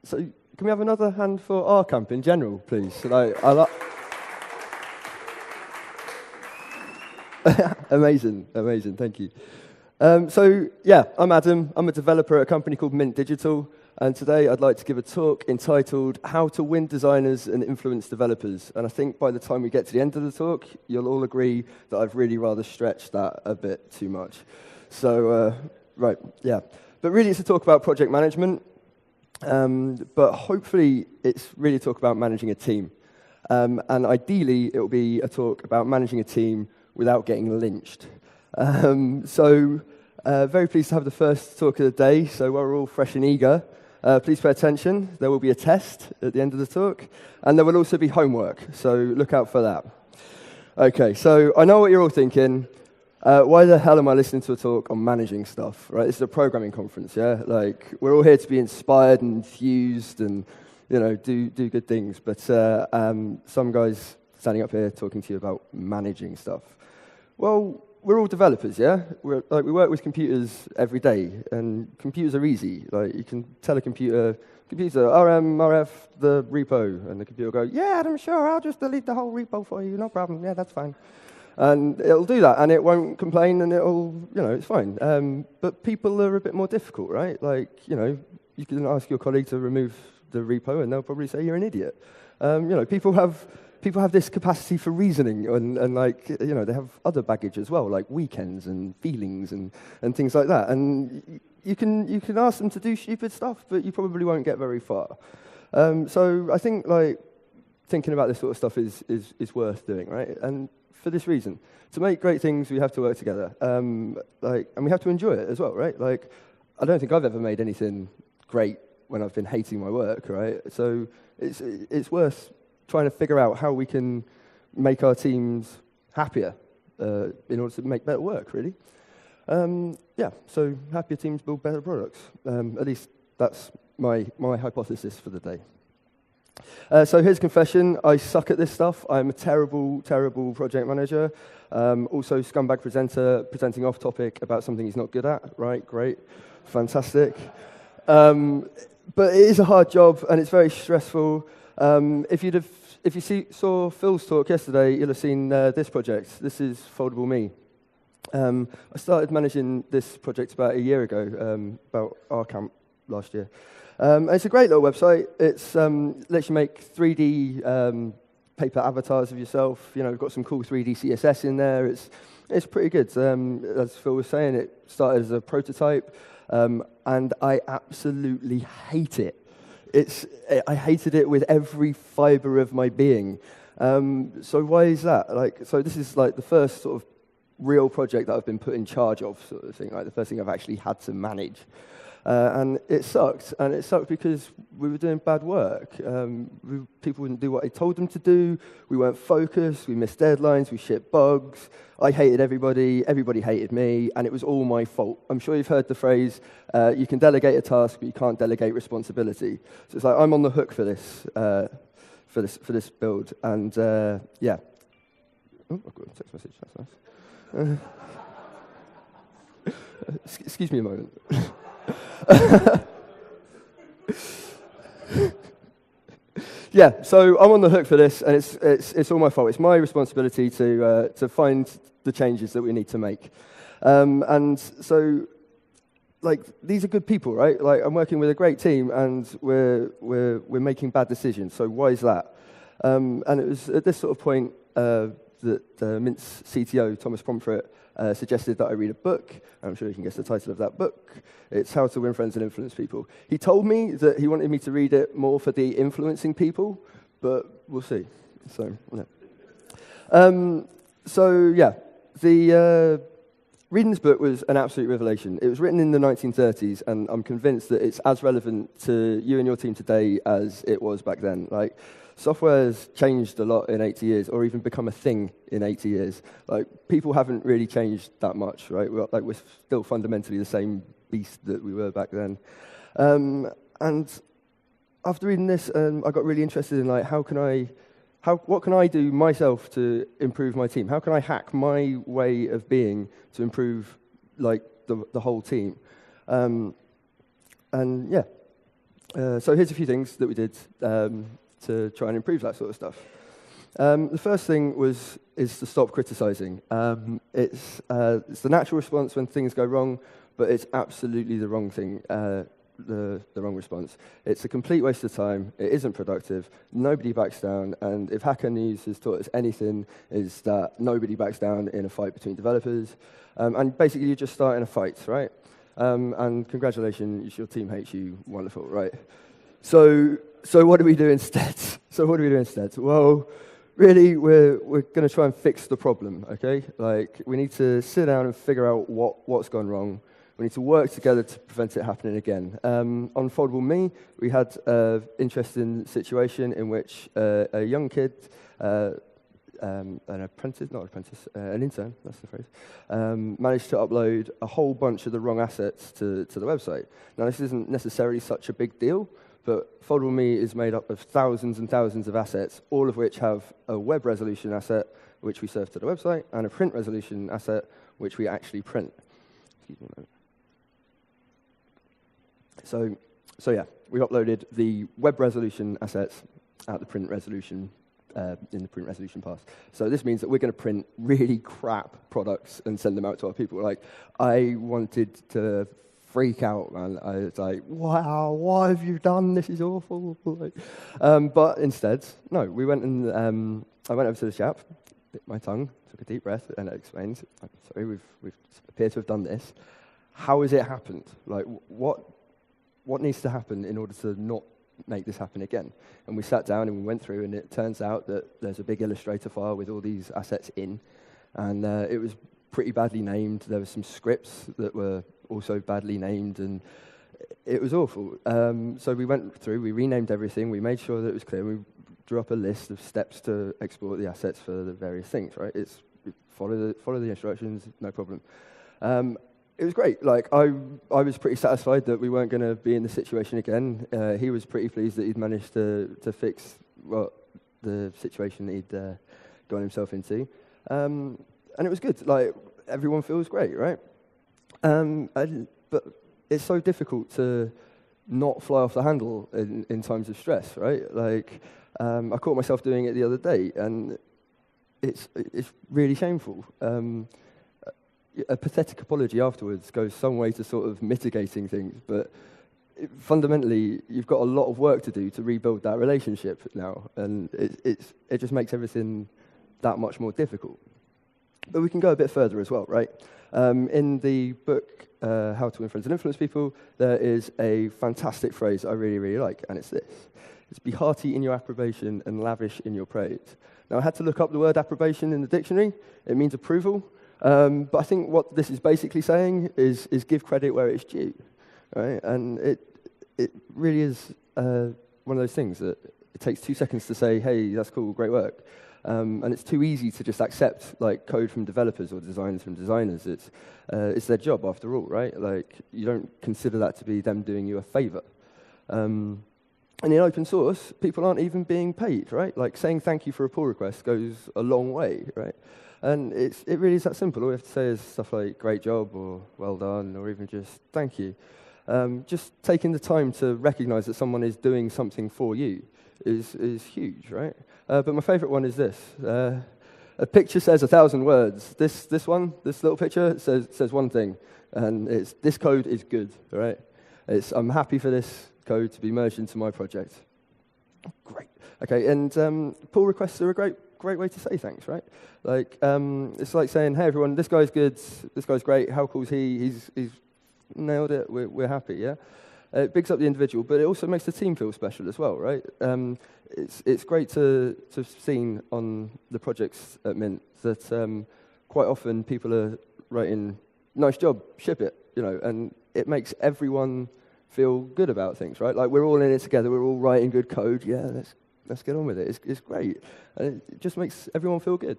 So can we have another hand for ArrrrCamp in general, please? Amazing, amazing, thank you. So yeah, I'm Adam. I'm a developer at a company called Mint Digital, and today I'd like to give a talk entitled How to Win Designers and Influence Developers. And I think by the time we get to the end of the talk, you'll all agree that I've really rather stretched that a bit too much. So, right, yeah. But really it's a talk about project management, but hopefully it's really a talk about managing a team. And ideally, it will be a talk about managing a team without getting lynched. Very pleased to have the first talk of the day, so while we're all fresh and eager, please pay attention. There will be a test at the end of the talk, and there will also be homework, so look out for that. Okay, so I know what you're all thinking. Why the hell am I listening to a talk on managing stuff, right? This is a programming conference, yeah? Like, we're all here to be inspired and enthused and, you know, do good things, but some guys standing up here talking to you about managing stuff. Well, we're all developers, yeah? We work with computers every day, and computers are easy. Like, you can tell a computer, RM, RF, the repo, and the computer will go, yeah, I'm sure, I'll just delete the whole repo for you, no problem, yeah, that's fine. And it'll do that, and it won't complain, and it'll, you know, it's fine. But people are a bit more difficult, right? Like, you know, you can ask your colleague to remove the repo, and they'll probably say you're an idiot. You know, people have this capacity for reasoning, and like, you know, they have other baggage as well, like weekends and feelings and things like that. And you can ask them to do stupid stuff, but you probably won't get very far. So I think, like, thinking about this sort of stuff is worth doing, right? And for this reason, to make great things, we have to work together, and we have to enjoy it as well, right? Like, I don't think I've ever made anything great when I've been hating my work, right? So it's worth trying to figure out how we can make our teams happier in order to make better work, really. Yeah, so happier teams build better products. At least that's my hypothesis for the day. So here's a confession. I suck at this stuff. I'm a terrible, terrible project manager. Also scumbag presenter, presenting off topic about something he's not good at. Right, great, fantastic. But it is a hard job, and it's very stressful. If you saw Phil's talk yesterday, you'll have seen this project. This is Foldable Me. I started managing this project about a year ago, about ArrrrCamp last year. It's a great little website. It lets you make 3D paper avatars of yourself. You know, we've got some cool 3D CSS in there. It's pretty good. As Phil was saying, it started as a prototype, and I absolutely hate it. I hated it with every fiber of my being. So why is that? So this is like the first sort of real project that I've been put in charge of, sort of thing. Like the first thing I've actually had to manage. And it sucked. And it sucked because we were doing bad work. People wouldn't do what I told them to do. We weren't focused. We missed deadlines. We shipped bugs. I hated everybody. Everybody hated me. And it was all my fault. I'm sure you've heard the phrase, you can delegate a task, but you can't delegate responsibility. So it's like, I'm on the hook for this build. And yeah. Oh, I've got a text message. That's nice. Excuse me a moment. Yeah, so I'm on the hook for this, and it's all my fault. It's my responsibility to find the changes that we need to make. And so, like, these are good people, right? Like, I'm working with a great team, and we're making bad decisions. So why is that? And it was at this sort of point that Mint's CTO, Thomas Pomfret, suggested that I read a book. I'm sure you can guess the title of that book. It's How to Win Friends and Influence People. He told me that he wanted me to read it more for the influencing people, but we'll see. So, yeah. Reading this book was an absolute revelation. It was written in the 1930s, and I'm convinced that it's as relevant to you and your team today as it was back then. Like, software has changed a lot in 80 years, or even become a thing in 80 years. Like, people haven't really changed that much, right? We're still fundamentally the same beast that we were back then. And after reading this, I got really interested in, like, what can I do myself to improve my team? How can I hack my way of being to improve, like, the whole team? And yeah. So here's a few things that we did to try and improve that sort of stuff. The first thing is to stop criticizing. It's the natural response when things go wrong, but it's absolutely the wrong thing, the wrong response. It's a complete waste of time. It isn't productive. Nobody backs down. And if Hacker News has taught us anything, is that nobody backs down in a fight between developers. And basically, you're just starting a fight, right? And congratulations, your team hates you. Wonderful, right? So what do we do instead? Well, really, we're going to try and fix the problem, okay? Like, we need to sit down and figure out what's gone wrong. We need to work together to prevent it happening again. On Foldable Me, we had an interesting situation in which a young kid, an intern, that's the phrase, managed to upload a whole bunch of the wrong assets to the website. Now, this isn't necessarily such a big deal, but Foldable Me is made up of thousands and thousands of assets, all of which have a web resolution asset, which we serve to the website, and a print resolution asset, which we actually print. Excuse me a moment. So yeah, we uploaded the web resolution assets at the print resolution, in the print resolution pass. So this means that we're going to print really crap products and send them out to our people. Like, I wanted to freak out, man. I was like, wow, why have you done? This is awful. But instead, no, we went and I went over to the chap, bit my tongue, took a deep breath, and explained, I'm sorry, we've appear to have done this. How has it happened? Like, what needs to happen in order to not make this happen again? And we sat down and we went through, and it turns out that there's a big Illustrator file with all these assets in, and it was pretty badly named. There were some scripts that were also badly named, and it was awful. So we went through, we renamed everything, we made sure that it was clear, we drew up a list of steps to export the assets for the various things, right? It's follow the instructions, no problem. It was great. Like, I was pretty satisfied that we weren't going to be in the situation again. He was pretty pleased that he'd managed to fix the situation that he'd gotten himself into. And it was good. Like, everyone feels great, right? But it's so difficult to not fly off the handle in times of stress, right? Like, I caught myself doing it the other day, and it's really shameful. A pathetic apology afterwards goes some way to sort of mitigating things, but fundamentally, you've got a lot of work to do to rebuild that relationship now, and it just makes everything that much more difficult. But we can go a bit further as well, right? In the book, How to Win Friends and Influence People, there is a fantastic phrase I really, really like, and it's this. It's be hearty in your approbation and lavish in your praise. Now, I had to look up the word approbation in the dictionary. It means approval. But I think what this is basically saying is give credit where it's due, right? And it really is one of those things that it takes 2 seconds to say, hey, that's cool, great work. And it's too easy to just accept like code from developers or designs from designers. It's their job after all, right? Like, you don't consider that to be them doing you a favor. And in open source, people aren't even being paid, right? Like, saying thank you for a pull request goes a long way, right? And it really is that simple. All you have to say is stuff like great job or well done or even just thank you. Just taking the time to recognize that someone is doing something for you is huge, right? But my favorite one is this. A picture says 1,000 words. This little picture says one thing, and it's this code is good, right? I'm happy for this code to be merged into my project. Great. Okay, and pull requests are a great way to say thanks, right? Like, it's like saying, hey, everyone, this guy's good, this guy's great, how cool is he? He's nailed it, we're happy, yeah? It bigs up the individual, but it also makes the team feel special as well, right? It's great to have seen on the projects at Mint that quite often people are writing, nice job, ship it, and it makes everyone feel good about things, right? Like, we're all in it together, we're all writing good code, yeah, let's get on with it. It's great. And it just makes everyone feel good.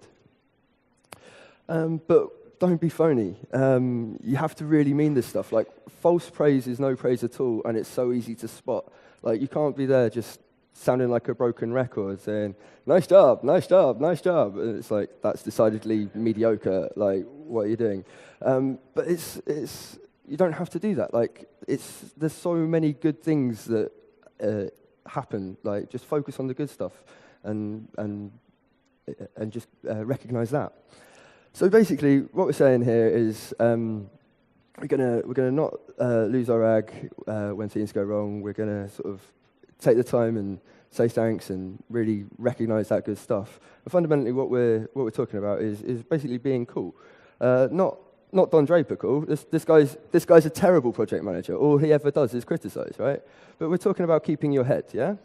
But don't be phony. You have to really mean this stuff. Like, false praise is no praise at all, and it's so easy to spot. Like, you can't be there just sounding like a broken record, saying, nice job, nice job, nice job. And it's like, that's decidedly mediocre. Like, what are you doing? But it's you don't have to do that. Like, there's so many good things that happen. Like, just focus on the good stuff and just recognize that. So basically, what we're saying here is we're gonna not lose our rag when things go wrong. We're gonna sort of take the time and say thanks and really recognize that good stuff. And fundamentally, what we're talking about is basically being cool, not Don Draper cool. This guy's a terrible project manager. All he ever does is criticize, right? But we're talking about keeping your head, yeah.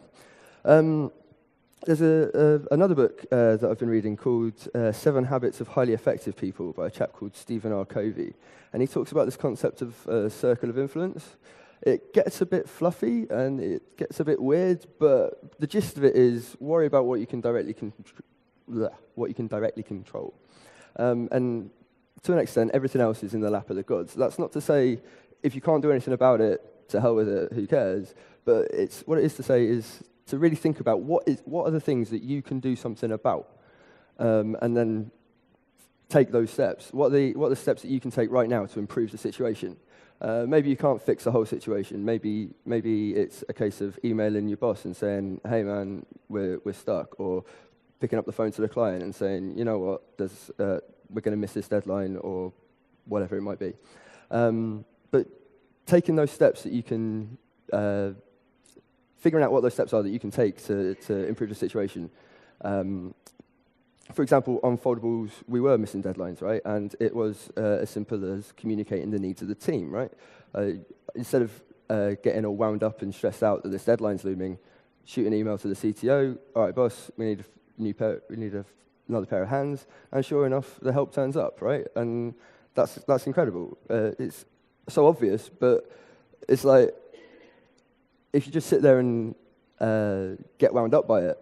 There's another book that I've been reading called 7 Habits of Highly Effective People by a chap called Stephen R. Covey. And he talks about this concept of circle of influence. It gets a bit fluffy and it gets a bit weird, but the gist of it is worry about what you can directly control. And to an extent, everything else is in the lap of the gods. That's not to say if you can't do anything about it, to hell with it, who cares? But what it is to say is to really think about what are the things that you can do something about, and then take those steps. What are the steps that you can take right now to improve the situation? Maybe you can't fix the whole situation. Maybe it's a case of emailing your boss and saying, "Hey man, we're stuck," or picking up the phone to the client and saying, "You know what, we're going to miss this deadline," or whatever it might be. But taking those steps that you can, figuring out what those steps are that you can take to improve the situation. For example, on foldables, we were missing deadlines, right? And it was as simple as communicating the needs of the team, right? Instead of getting all wound up and stressed out that this deadline's looming, shoot an email to the CTO. All right, boss, we need another pair of hands. And sure enough, the help turns up, right? And that's incredible. It's so obvious, but it's like if you just sit there and get wound up by it,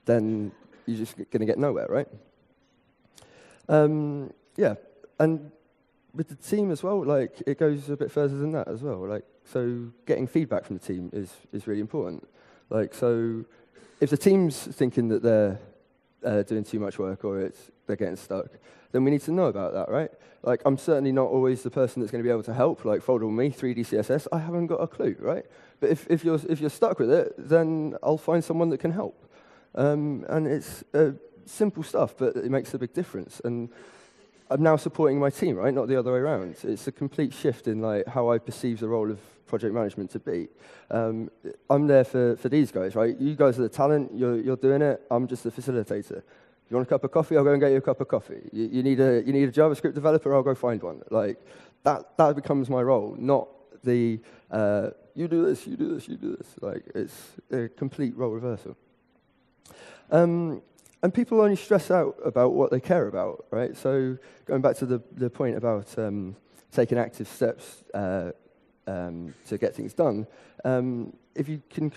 then you're just going to get nowhere, right? Yeah, and with the team as well, like it goes a bit further than that as well. Like, so getting feedback from the team is really important. Like, so if the team's thinking that they're doing too much work or they're getting stuck, then we need to know about that, right? Like, I'm certainly not always the person that's going to be able to help. Like, foldable me, 3D CSS, I haven't got a clue, right? But if you're stuck with it, then I'll find someone that can help. And it's simple stuff, but it makes a big difference. And I'm now supporting my team, right? Not the other way around. It's a complete shift in like how I perceive the role of project management to be. I'm there for these guys, right? You guys are the talent. You're doing it. I'm just the facilitator. You want a cup of coffee? I'll go and get you a cup of coffee. You need a JavaScript developer? I'll go find one. Like that becomes my role, not the you do this, you do this, you do this. Like it's a complete role reversal. And people only stress out about what they care about, right? So going back to the point about taking active steps to get things done, if you can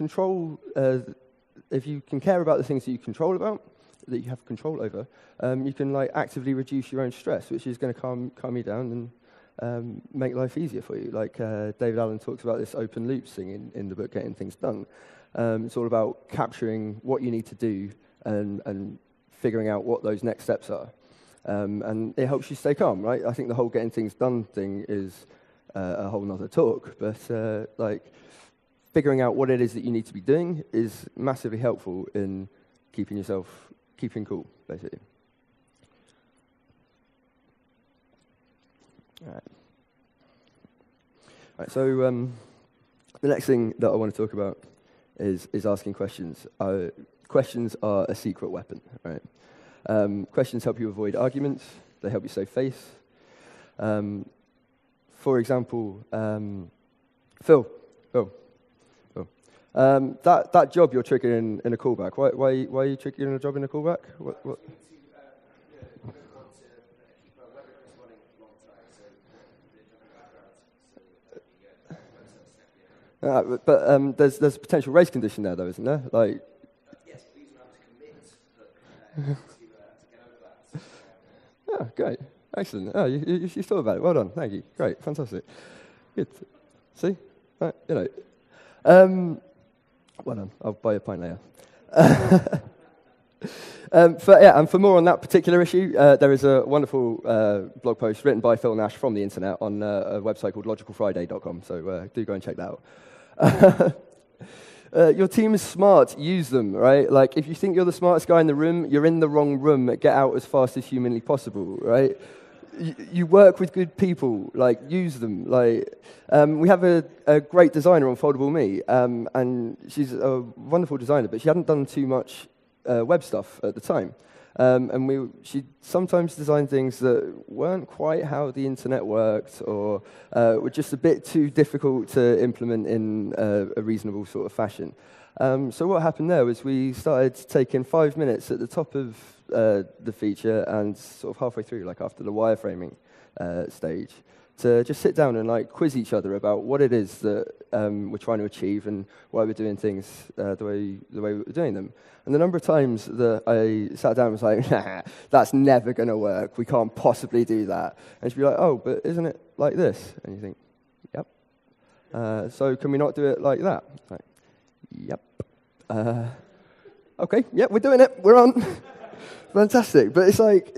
if you can care about the things that you have control over, you can like actively reduce your own stress, which is going to calm you down and make life easier for you. Like David Allen talks about this open loops thing in the book, Getting Things Done. It's all about capturing what you need to do and figuring out what those next steps are. And it helps you stay calm, right? I think the whole getting things done thing is a whole nother talk, but like figuring out what it is that you need to be doing is massively helpful in keeping cool, basically. All right, so the next thing that I want to talk about is asking questions. Questions are a secret weapon, right? Questions help you avoid arguments. They help you save face. For example, Phil, that job you're triggering in a callback. Why are you triggering a job in a callback? What? But there's a potential race condition there, though, isn't there? Like. Yes, please not to commit to get over that. Oh, great, excellent. Oh, you thought about it. Well done. Thank you. Great, fantastic. Good. See, right, well done. I'll buy you a pint later. For more on that particular issue, there is a wonderful blog post written by Phil Nash from the internet on a website called logicalfriday.com, so do go and check that out. Your team is smart. Use them, right? Like, if you think you're the smartest guy in the room, you're in the wrong room. Get out as fast as humanly possible, right? You work with good people. Like, use them. Like, we have a great designer on Foldable Me, and she's a wonderful designer, but she hadn't done too much web stuff at the time. She sometimes designed things that weren't quite how the internet worked, or were just a bit too difficult to implement in a reasonable sort of fashion. So what happened there was we started taking 5 minutes at the top of the feature and sort of halfway through, like after the wireframing stage, to just sit down and like quiz each other about what it is that we're trying to achieve and why we're doing things the way we're doing them. And the number of times that I sat down and was like, nah, that's never going to work. We can't possibly do that. And she'd be like, oh, but isn't it like this? And you think, yep. So can we not do it like that? It's like, yep. Okay, yep, we're doing it. We're on. Fantastic. But it's like,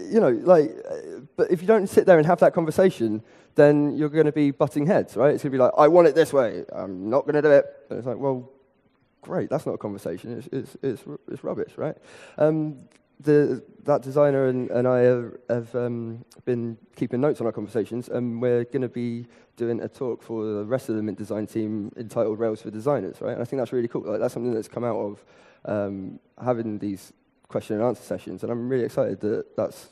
but if you don't sit there and have that conversation, then you're going to be butting heads, right? It's going to be like, I want it this way. I'm not going to do it. And it's like, well, great. That's not a conversation. It's rubbish, right? That designer and I have been keeping notes on our conversations, and we're going to be doing a talk for the rest of the Mint design team entitled Rails for Designers, right? And I think that's really cool. Like, that's something that's come out of having these question and answer sessions, and I'm really excited that that's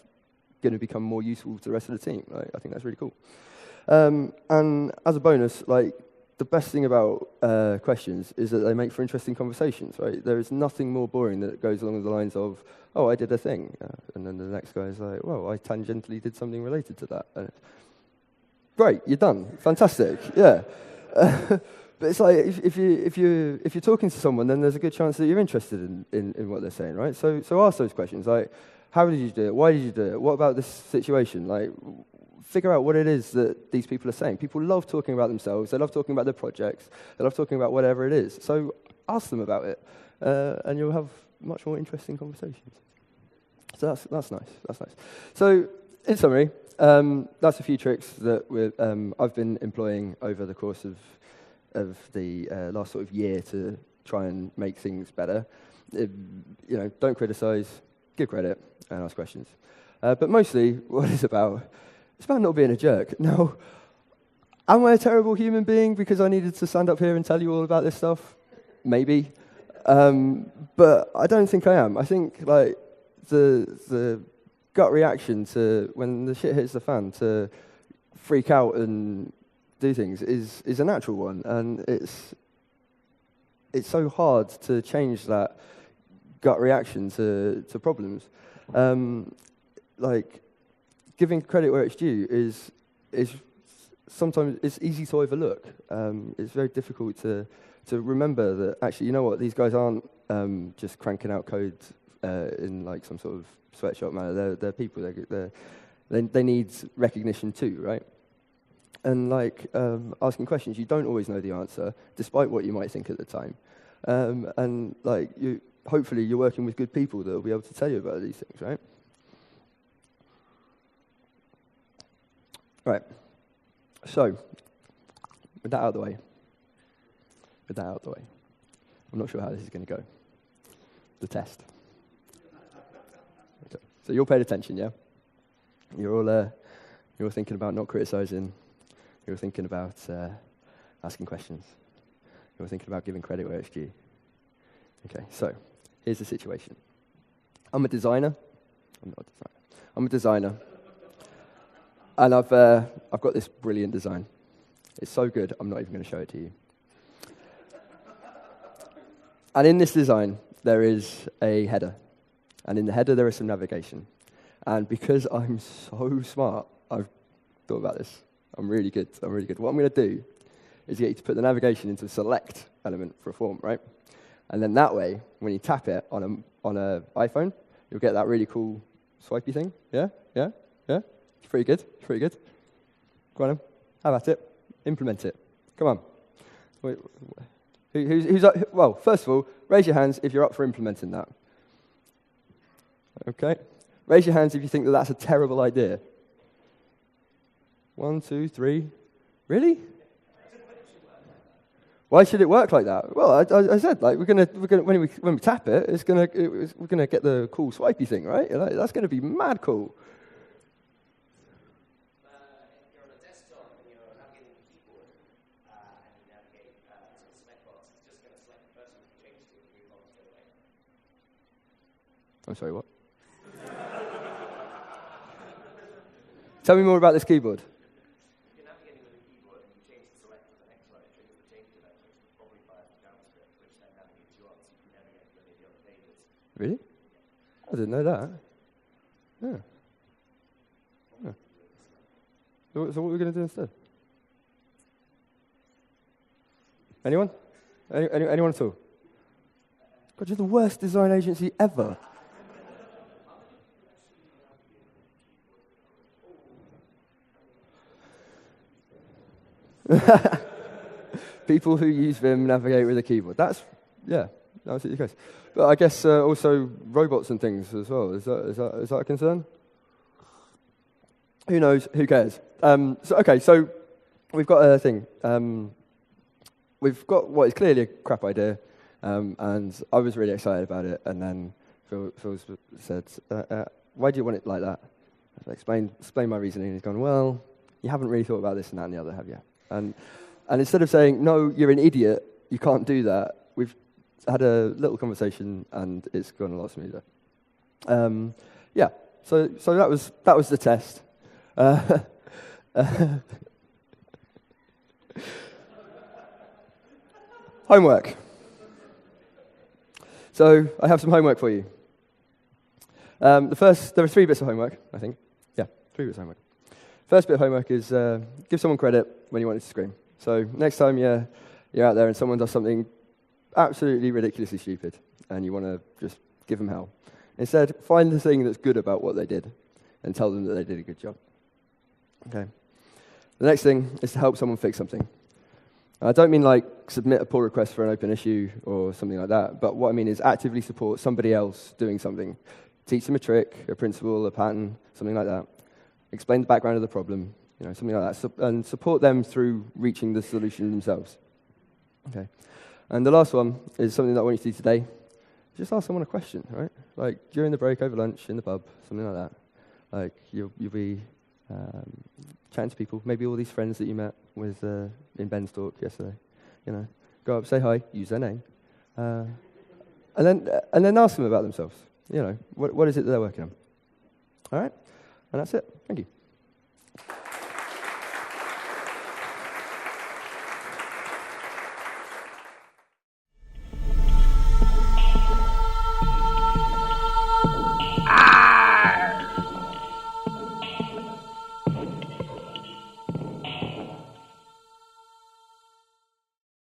going to become more useful to the rest of the team. Like, I think that's really cool. And as a bonus, like, the best thing about questions is that they make for interesting conversations, right? There is nothing more boring that goes along the lines of, oh, I did a thing, and then the next guy is like, well, I tangentially did something related to that. And great, you're done. Fantastic, yeah. But it's like, if you're talking to someone, then there's a good chance that you're interested in what they're saying, right? So ask those questions, like, how did you do it? Why did you do it? What about this situation? Like, figure out what it is that these people are saying. People love talking about themselves. They love talking about their projects. They love talking about whatever it is. So ask them about it, and you'll have much more interesting conversations. So that's nice. That's nice. So in summary, that's a few tricks that I've been employing over the course of the last sort of year to try and make things better. Don't criticize, give credit, and ask questions. But mostly, what it's about not being a jerk. Now, am I a terrible human being because I needed to stand up here and tell you all about this stuff? Maybe. But I don't think I am. I think, like, the gut reaction to when the shit hits the fan to freak out and do things is a natural one, and it's so hard to change that gut reaction to problems. Like, giving credit where it's due is sometimes it's easy to overlook. It's very difficult to remember that actually, you know what, these guys aren't just cranking out code in like some sort of sweatshop manner. They're people. They need recognition too, right? And like asking questions, you don't always know the answer, despite what you might think at the time. And like hopefully you're working with good people that will be able to tell you about these things, right? Right. So, with that out of the way, I'm not sure how this is going to go. The test. Okay. So you're paying attention, yeah? You're all thinking about not criticizing. You're thinking about asking questions. You're thinking about giving credit where it's due. Okay, so here's the situation. I'm a designer. I'm not a designer. I'm a designer. And I've got this brilliant design. It's so good, I'm not even going to show it to you. And in this design, there is a header. And in the header, there is some navigation. And because I'm so smart, I've thought about this. I'm really good. What I'm going to do is get you to put the navigation into a select element for a form, right? And then that way, when you tap it on an iPhone, you'll get that really cool swipey thing. Yeah? It's pretty good. Go on, then. Have at it. Implement it. Come on. Wait, who's up? Well, first of all, raise your hands if you're up for implementing that. Okay. Raise your hands if you think that that's a terrible idea. 1, 2, 3. Really? Why should it work like that? Well, I said, like, we're gonna when we tap it, we're gonna get the cool swipey thing, right? Like, that's gonna be mad cool. If you're on a desktop and you're navigating the keyboard and you navigate to the select box, it's just going to select the person you change to and move on straight away. I'm sorry, what? Tell me more about this keyboard. If you're navigating with the keyboard and you change the select to the next one, it triggers the change event, which probably fires the JavaScript, which then navigates you on so you can navigate to any of the other pages. Really? I didn't know that. Yeah. So what are we going to do instead? Anyone? Anyone at all? God, you're the worst design agency ever. People who use Vim navigate with a keyboard. That's absolutely the case. But I guess also robots and things as well. Is that a concern? Who knows? Who cares? So we've got a thing. We've got what is clearly a crap idea, and I was really excited about it. And then Phil said, "Why do you want it like that?" I explained my reasoning. And he's gone, "Well, you haven't really thought about this and that and the other, have you?" And instead of saying, "No, you're an idiot. You can't do that," we've had a little conversation, and it's gone a lot smoother. So that was the test. Homework. So I have some homework for you. There are 3 bits of homework, I think. Yeah, 3 bits of homework. First bit of homework is give someone credit when you want it to scream. So next time you're out there and someone does something absolutely ridiculously stupid and you want to just give them hell, instead find the thing that's good about what they did and tell them that they did a good job. Okay. The next thing is to help someone fix something. I don't mean like submit a pull request for an open issue or something like that, but what I mean is actively support somebody else doing something. Teach them a trick, a principle, a pattern, something like that. Explain the background of the problem, something like that, and support them through reaching the solution themselves. Okay. And the last one is something that I want you to do today. Just ask someone a question, right? Like during the break, over lunch, in the pub, something like that. Like you'll be chatting to people, maybe all these friends that you met with in Ben's talk yesterday. Go up, say hi, use their name, and then ask them about themselves. What is it that they're working on? All right, and that's it. Thank you.